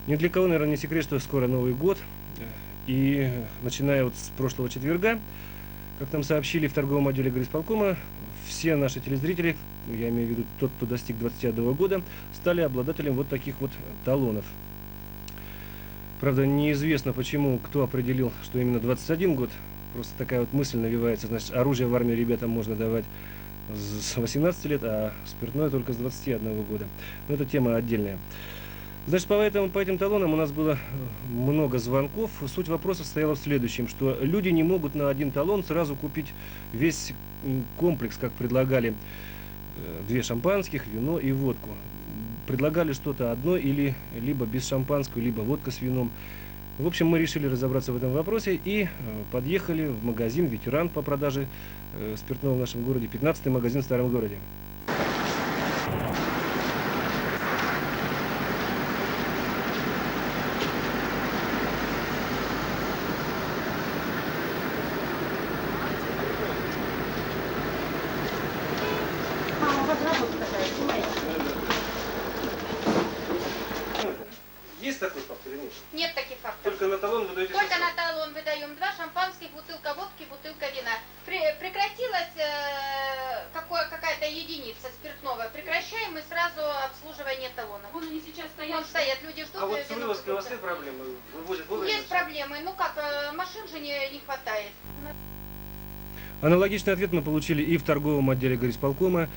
Ни для кого, наверное, не секрет, что скоро Новый год. И начиная вот с прошлого четверга, как нам сообщили в торговом отделе горисполкома, все наши телезрители, я имею в виду тот, кто достиг 21 года, стали обладателем вот таких вот талонов. Правда, неизвестно почему, кто определил, что именно 21 год. Просто такая вот мысль навевается. Значит, оружие в армии ребятам можно давать с 18 лет, а спиртное только с 21 года. Но это тема отдельная. Значит, по этим талонам у нас было много звонков. Суть вопроса состояла в следующем, что люди не могут на один талон сразу купить весь комплекс, как предлагали, 2 шампанских, вино и водку. Предлагали что-то одно, или либо без шампанского, либо водка с вином. В общем, мы решили разобраться в этом вопросе и подъехали в магазин «Ветеран» по продаже спиртного в нашем городе, 15-й магазин в старом городе. Есть такой факт или нет? Нет таких фактов. Только на талон вы даете? Только на талон выдаем 2 шампанских, бутылка водки, бутылка вина. Прекратилась какая-то единица спиртного. Прекращаем мы сразу обслуживание талонов. Вон они сейчас стоят. Вон стоят, люди ждут. А вот с вывозкой у вас нет проблемы? Вывозят вовремя? Есть проблемы. Ну как, машин же не хватает. Аналогичный ответ мы получили и в торговом отделе горисполкома,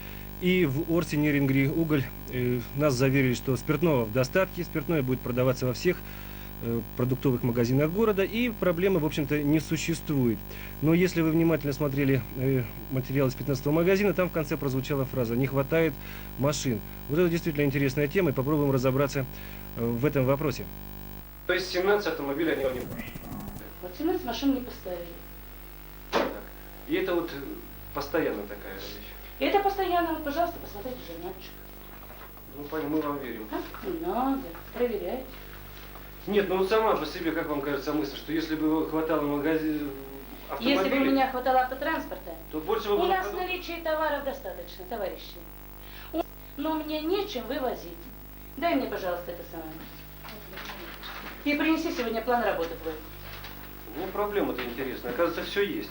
и в Орсе Нерингри Уголь. Нас заверили, что спиртного в достатке, спиртное будет продаваться во всех продуктовых магазинах города, и проблемы, в общем-то, не существует. Но если вы внимательно смотрели материалы из 15-го магазина, там в конце прозвучала фраза «не хватает машин». Вот это действительно интересная тема, и попробуем разобраться в этом вопросе. То есть 17 автомобилей они не... Вот 17 машин не поставили. И это вот постоянно такая вещь. И это постоянно, вот, пожалуйста, посмотрите журнальчик. Ну, мы вам верим. А? Не надо, проверяйте. Нет, ну вот сама по себе, как вам кажется, мысль, что если бы хватало магазин автомобилей... Если бы у меня хватало автотранспорта, то больше бы у было нас в продуктов. наличии товаров достаточно, товарищи. Но мне нечем вывозить. Дай мне, пожалуйста, это самое. И принеси сегодня план работы твой. Ну, проблема-то интересная. Оказывается, все есть.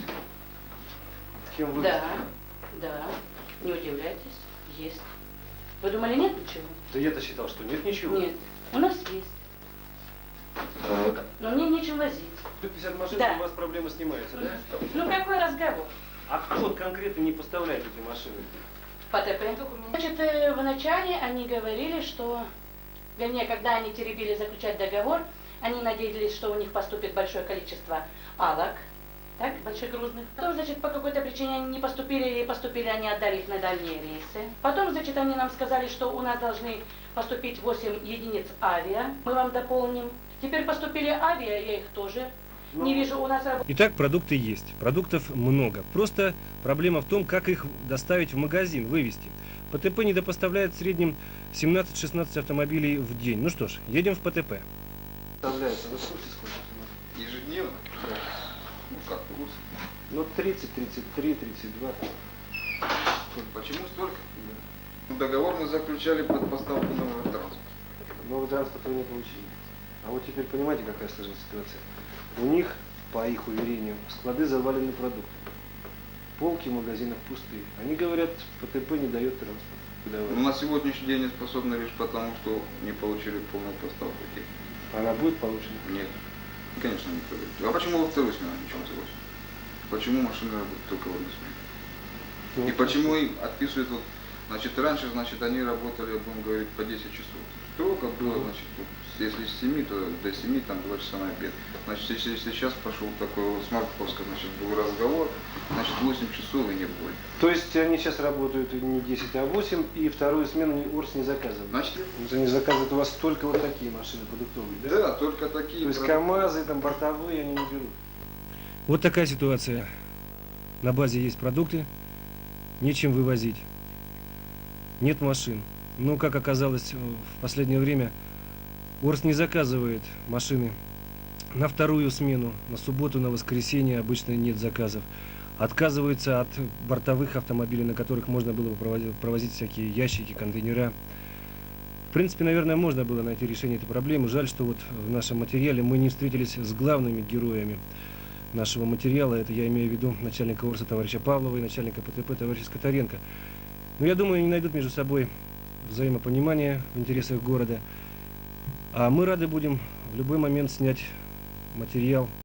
С кем вы? Да, не удивляйтесь, есть. Вы думали, нет ничего? Да я-то считал, что нет ничего. Нет, у нас есть. Так. Но мне нечем возить. 50 машин, Да. у вас проблема снимается, да? Ну какой разговор? А кто вот конкретно не поставляет эти машины? По ТП. Значит, вначале они говорили, что, вернее, когда они теребили заключать договор, они надеялись, что у них поступит большое количество алок, так, большегрузных. Потом, значит, по какой-то причине они не поступили, или поступили, они отдали их на дальние рейсы. Потом, значит, они нам сказали, что у нас должны поступить 8 единиц авиа, мы вам дополним. Теперь поступили авиа, я их тоже не вижу, у нас работает. Итак, продукты есть, продуктов много. Просто проблема в том, как их доставить в магазин, вывести. ПТП недопоставляет в среднем 17-16 автомобилей в день. Ну что ж, едем в ПТП. Доставляется, вы в курсе сколько? Ежедневно? Да. Ну как, курс? Ну 30, 33, 32. Почему столько? Ну, договор мы заключали под поставку нового транспорта. Новый транспорт вы не получили. А вот теперь понимаете, какая сложная ситуация? У них, по их уверению, склады завалены продуктами. Полки в магазинах пустые. Они говорят, ПТП не дает транспорт. Но на сегодняшний день не способны лишь потому, что не получили полную поставку техники. Она будет получена? Нет. Конечно, не получили. А почему во вторую смену ничего не согласен? Почему машины работают только в одну смену? И почему им отписывают, вот, значит, раньше, значит, они работали, будем говорить, по 10 часов. Строго было, значит, вот, если с 7, то до 7, там 2 часа на обед. Значит, если сейчас пошел такой вот с Марковска, значит, был разговор, значит, 8 часов и не более. То есть они сейчас работают не 10, а 8, и вторую смену Орс не заказывает? Значит, Они заказывают у вас только вот такие машины продуктовые, да? да, только такие. То есть КАМАЗы, там, бортовые они не берут? Вот такая ситуация. На базе есть продукты, нечем вывозить. Нет машин. Но, как оказалось, в последнее время Орс не заказывает машины на вторую смену, на субботу, на воскресенье обычно нет заказов. Отказывается от бортовых автомобилей, на которых можно было бы провозить всякие ящики, контейнера. В принципе, наверное, можно было найти решение этой проблемы. Жаль, что вот в нашем материале мы не встретились с главными героями нашего материала. Это я имею в виду начальника ОРСа товарища Павлова и начальника ПТП товарища Скотаренко. Но я думаю, они найдут между собой взаимопонимание в интересах города. А мы рады будем в любой момент снять материал